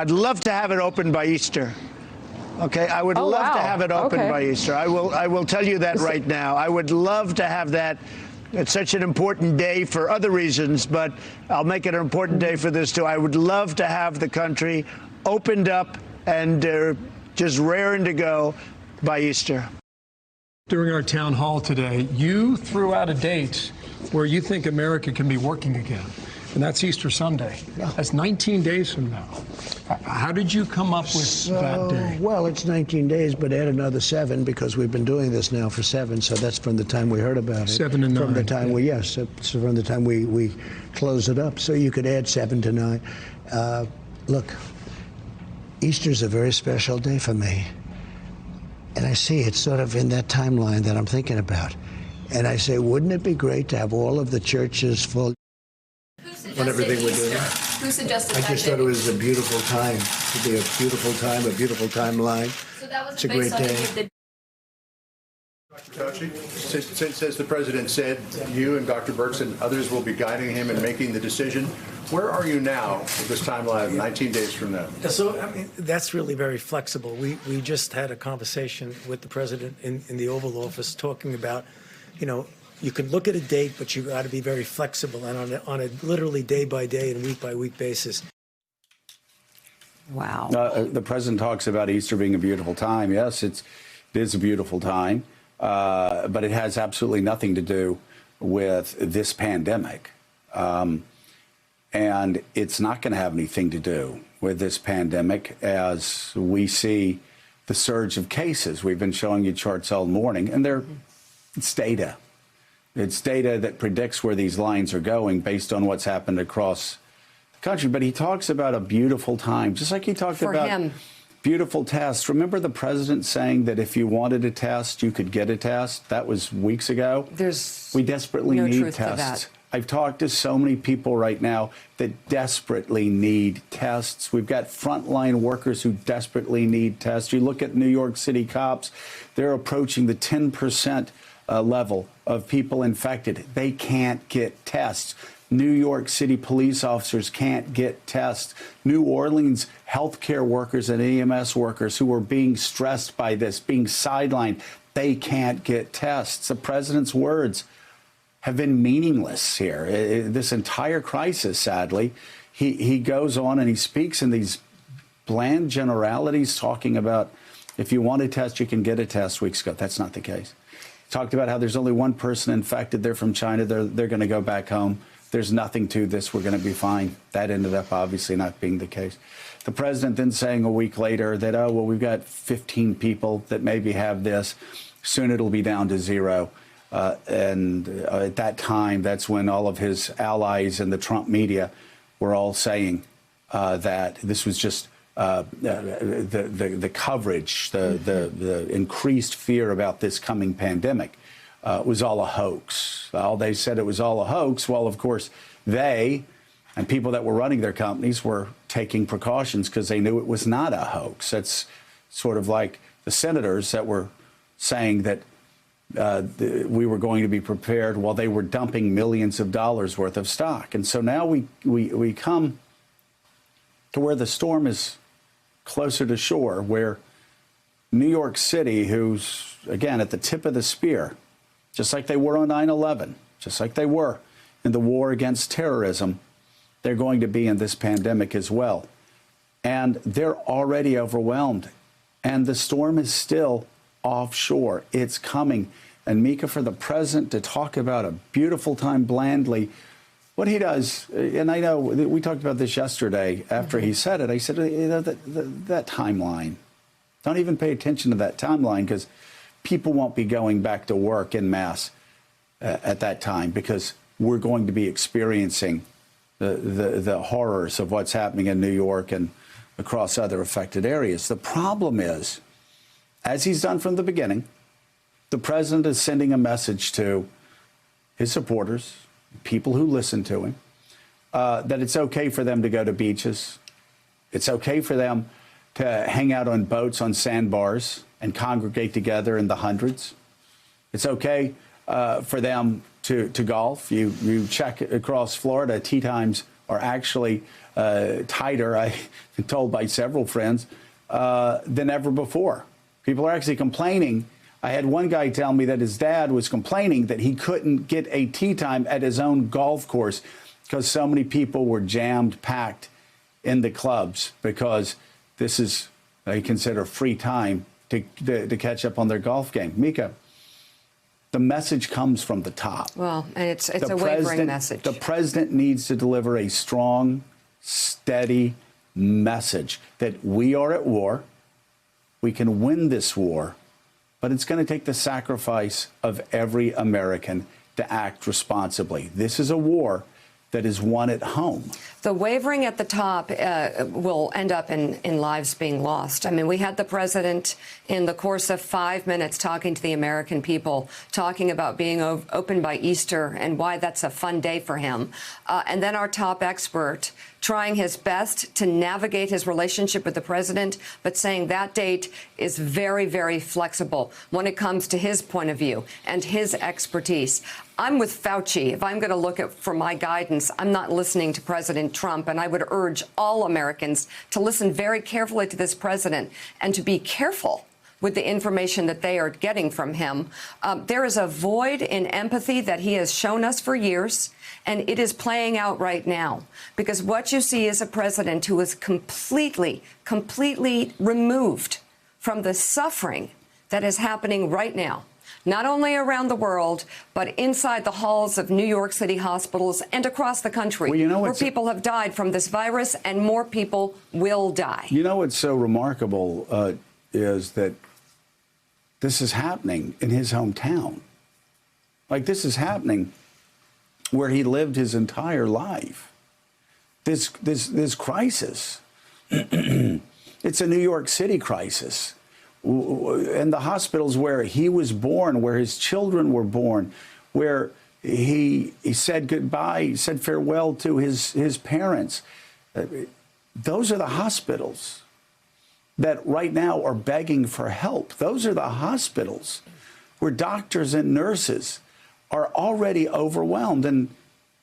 I'd love to have it open by Easter. Okay, I would love to have it open by Easter. I will tell you that right now. I would love to have that. It's such an important day for other reasons, but I'll make it an important day for this too. I would love to have the country opened up and just raring to go by Easter. During our town hall today, you threw out a date where you think America can be working again, and that's Easter Sunday. That's 19 days from now. How did you come up with that day? Well, it's 19 days, but add another 7 because we've been doing this now for 7. So that's from the time we heard about it. 7 and 9. From the time so from the time we close it up. So you could add 7 to 9. Look, Easter's a very special day for me. And I see it's sort of in that timeline that I'm thinking about. And I say, wouldn't it be great to have all of the churches full? On everything we're doing. Who suggested that? I just thought it was a beautiful time. It'd be a beautiful time, a beautiful timeline. So that was it's a great day. Dr. Fauci, since the president said you and Dr. Birx and others will be guiding him in making the decision, where are you now with this timeline of 19 days from now? So, I mean, that's really very flexible. We just had a conversation with the president in the Oval Office talking about, you know, you can look at a date, but you got to be very flexible and on a literally day by day and week by week basis. Wow. The president talks about Easter being a beautiful time. Yes, it is a beautiful time, but it has absolutely nothing to do with this pandemic. And it's not going to have anything to do with this pandemic as we see the surge of cases. We've been showing you charts all morning, and it's data. It's data that predicts where these lines are going based on what's happened across the country. But he talks about a beautiful time, just like he talked about beautiful tests. Remember the president saying that if you wanted a test, you could get a test? That was weeks ago. We desperately need tests. I've talked to so many people right now that desperately need tests. We've got frontline workers who desperately need tests. You look at New York City cops, they're approaching the 10% level of people infected. They can't get tests. New York City police officers can't get tests. New Orleans healthcare workers and EMS workers who are being stressed by this, being sidelined, they can't get tests. The president's words have been meaningless here. This entire crisis, sadly, he goes on and he speaks in these bland generalities talking about if you want a test, you can get a test weeks ago. That's not the case. Talked about how there's only one person infected. They're from China. They're going to go back home. There's nothing to this. We're going to be fine. That ended up obviously not being the case. The president then saying a week later that, oh, well, we've got 15 people that maybe have this. Soon it'll be down to 0. And at that time, that's when all of his allies in the Trump media were all saying that this was just the coverage, the increased fear about this coming pandemic was all a hoax. Well, they said it was all a hoax. Well, of course, they and people that were running their companies were taking precautions because they knew it was not a hoax. It's sort of like the senators that were saying that we were going to be prepared while they were dumping millions of dollars worth of stock. And so now we come to where the storm is closer to shore, where New York City, who's, again, at the tip of the spear, just like they were on 9/11, just like they were in the war against terrorism, they're going to be in this pandemic as well. And they're already overwhelmed. And the storm is still offshore. It's coming. And Mika, for the president to talk about a beautiful time blandly, what he does, and I know we talked about this yesterday after he said it, I said, you know, that timeline, don't even pay attention to that timeline because people won't be going back to work en masse at that time because we're going to be experiencing the horrors of what's happening in New York and across other affected areas. The problem is, as he's done from the beginning, the president is sending a message to his supporters, people who listen to him, that it's okay for them to go to beaches. It's okay for them to hang out on boats on sandbars and congregate together in the hundreds. It's okay for them to golf. You check across Florida, tee times are actually tighter, I've been told by several friends, than ever before. People are actually complaining. I had one guy tell me that his dad was complaining that he couldn't get a tee time at his own golf course because so many people were jammed, packed in the clubs, because this is, they consider, free time to catch up on their golf game. Mika, the message comes from the top. Well, and it's a wavering message. The president needs to deliver a strong, steady message that we are at war. We can win this war, but it's going to take the sacrifice of every American to act responsibly. This is a war that is won at home. The wavering at the top will end up in lives being lost. I mean, we had the president in the course of 5 minutes talking to the American people, talking about being open by Easter and why that's a fun day for him. And then our top expert trying his best to navigate his relationship with the president, but saying that date is very, very flexible when it comes to his point of view and his expertise. I'm with Fauci. If I'm going to look for my guidance, I'm not listening to President Trump, and I would urge all Americans to listen very carefully to this president and to be careful with the information that they are getting from him. There is a void in empathy that he has shown us for years, and it is playing out right now, because what you see is a president who is completely removed from the suffering that is happening right now, not only around the world, but inside the halls of New York City hospitals and across the country, where people have died from this virus, and more people will die. You know what's so remarkable is that this is happening in his hometown. Like, this is happening where he lived his entire life. This crisis, it's a New York City crisis. And the hospitals where he was born, where his children were born, where he said goodbye, said farewell to his parents. Those are the hospitals that right now are begging for help. Those are the hospitals where doctors and nurses are already overwhelmed. And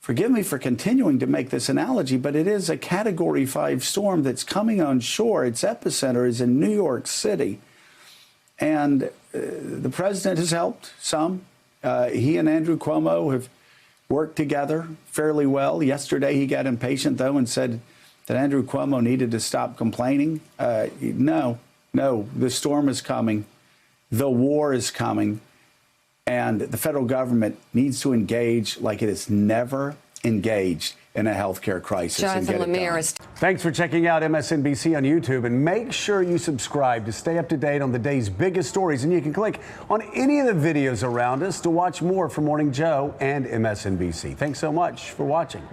forgive me for continuing to make this analogy, but it is a Category 5 storm that's coming on shore. Its epicenter is in New York City. And the president has helped some. He and Andrew Cuomo have worked together fairly well. Yesterday, he got impatient, though, and said that Andrew Cuomo needed to stop complaining. No, the storm is coming. The war is coming. And the federal government needs to engage like it has never engaged in a healthcare crisis. Jonathan Lemire is. Thanks for checking out MSNBC on YouTube, and make sure you subscribe to stay up to date on the day's biggest stories. And you can click on any of the videos around us to watch more from Morning Joe and MSNBC. Thanks so much for watching.